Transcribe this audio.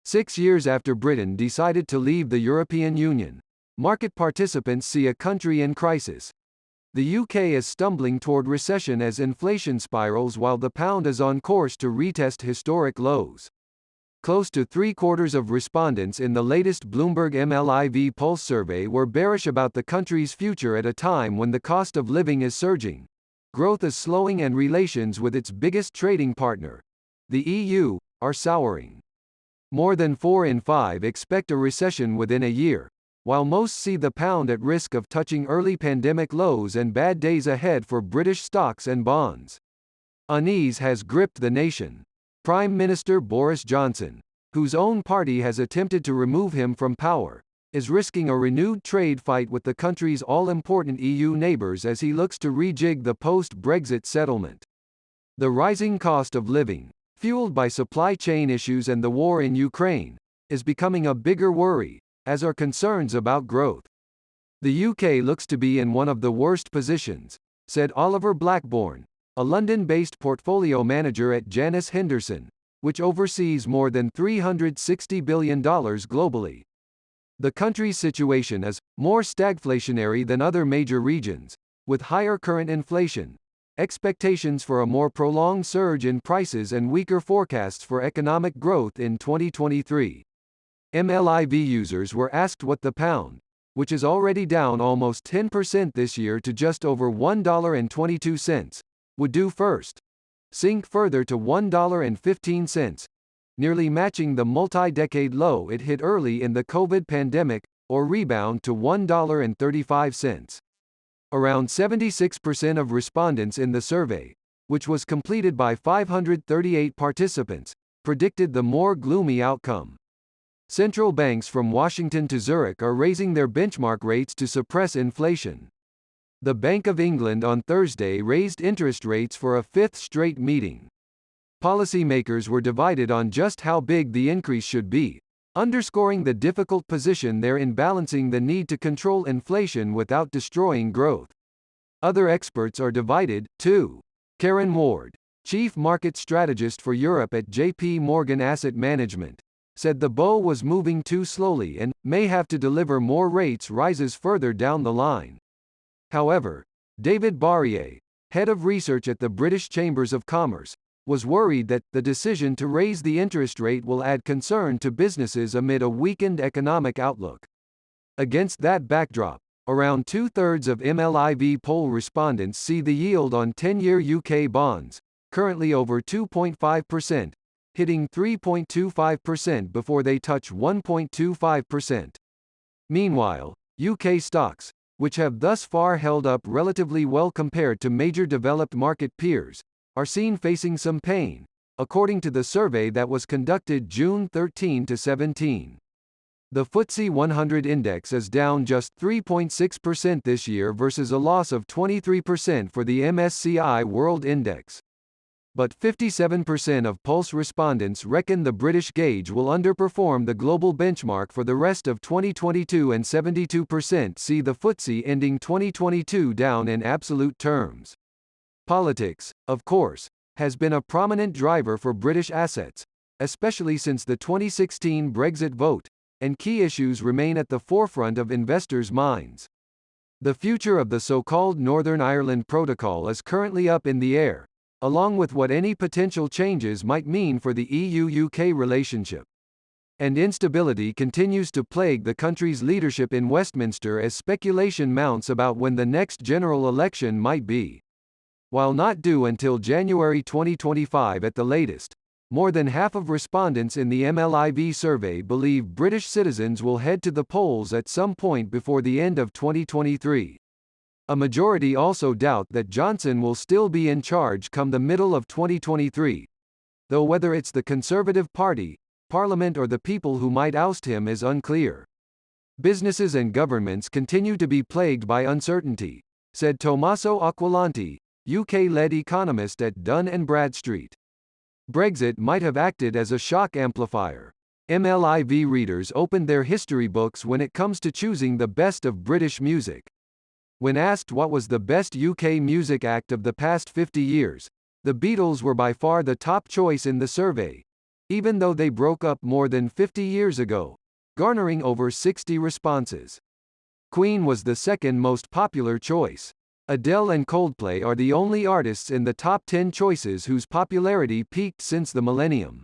6 years after Britain decided to leave the European Union, market participants see a country in crisis. The UK is stumbling toward recession as inflation spirals while the pound is on course to retest historic lows. Close to three-quarters of respondents in the latest Bloomberg MLIV Pulse survey were bearish about the country's future at a time when the cost of living is surging, growth is slowing and relations with its biggest trading partner, the EU, are souring. More than 4 in 5 expect a recession within a year, while most see the pound at risk of touching early pandemic lows and bad days ahead for British stocks and bonds. Unease has gripped the nation. Prime Minister Boris Johnson, whose own party has attempted to remove him from power, is risking a renewed trade fight with the country's all-important EU neighbours as he looks to rejig the post-Brexit settlement. The rising cost of living, fueled by supply chain issues and the war in Ukraine, is becoming a bigger worry, as are concerns about growth. The UK looks to be in one of the worst positions, said Oliver Blackburn, a London-based portfolio manager at Janus Henderson, which oversees more than $360 billion globally. The country's situation is more stagflationary than other major regions, with higher current inflation, expectations for a more prolonged surge in prices and weaker forecasts for economic growth in 2023. MLIV users were asked what the pound, which is already down almost 10% this year to just over $1.22, would do first. Sink further to $1.15, nearly matching the multi-decade low it hit early in the COVID pandemic, or rebound to $1.35. Around 76% of respondents in the survey, which was completed by 538 participants, predicted the more gloomy outcome. Central banks from Washington to Zurich are raising their benchmark rates to suppress inflation. The Bank of England on Thursday raised interest rates for a fifth straight meeting. Policymakers were divided on just how big the increase should be, underscoring the difficult position they're in balancing the need to control inflation without destroying growth. Other experts are divided, too. Karen Ward, chief market strategist for Europe at JP Morgan Asset Management, said the bow was moving too slowly and may have to deliver more rates rises further down the line. However, David Barrier, head of research at the British Chambers of Commerce, was worried that the decision to raise the interest rate will add concern to businesses amid a weakened economic outlook. Against that backdrop, around two-thirds of MLIV poll respondents see the yield on 10-year UK bonds, currently over 2.5%, hitting 3.25% before they touch 1.25%. Meanwhile, UK stocks, which have thus far held up relatively well compared to major developed market peers, are seen facing some pain, according to the survey that was conducted June 13 to 17. The FTSE 100 index is down just 3.6% this year versus a loss of 23% for the MSCI World Index. But 57% of Pulse respondents reckon the British gauge will underperform the global benchmark for the rest of 2022 and 72% see the FTSE ending 2022 down in absolute terms. Politics, of course, has been a prominent driver for British assets, especially since the 2016 Brexit vote, and key issues remain at the forefront of investors' minds. The future of the so-called Northern Ireland Protocol is currently up in the air, along with what any potential changes might mean for the EU-UK relationship. And instability continues to plague the country's leadership in Westminster as speculation mounts about when the next general election might be. While not due until January 2025 at the latest, more than half of respondents in the MLIV survey believe British citizens will head to the polls at some point before the end of 2023. A majority also doubt that Johnson will still be in charge come the middle of 2023, though whether it's the Conservative Party, Parliament or the people who might oust him is unclear. Businesses and governments continue to be plagued by uncertainty, said Tommaso Acquillanti, UK-led economist at Dun & Bradstreet. Brexit might have acted as a shock amplifier. MLIV readers opened their history books when it comes to choosing the best of British music. When asked what was the best UK music act of the past 50 years, the Beatles were by far the top choice in the survey, even though they broke up more than 50 years ago, garnering over 60 responses. Queen was the second most popular choice. Adele and Coldplay are the only artists in the top 10 choices whose popularity peaked since the millennium.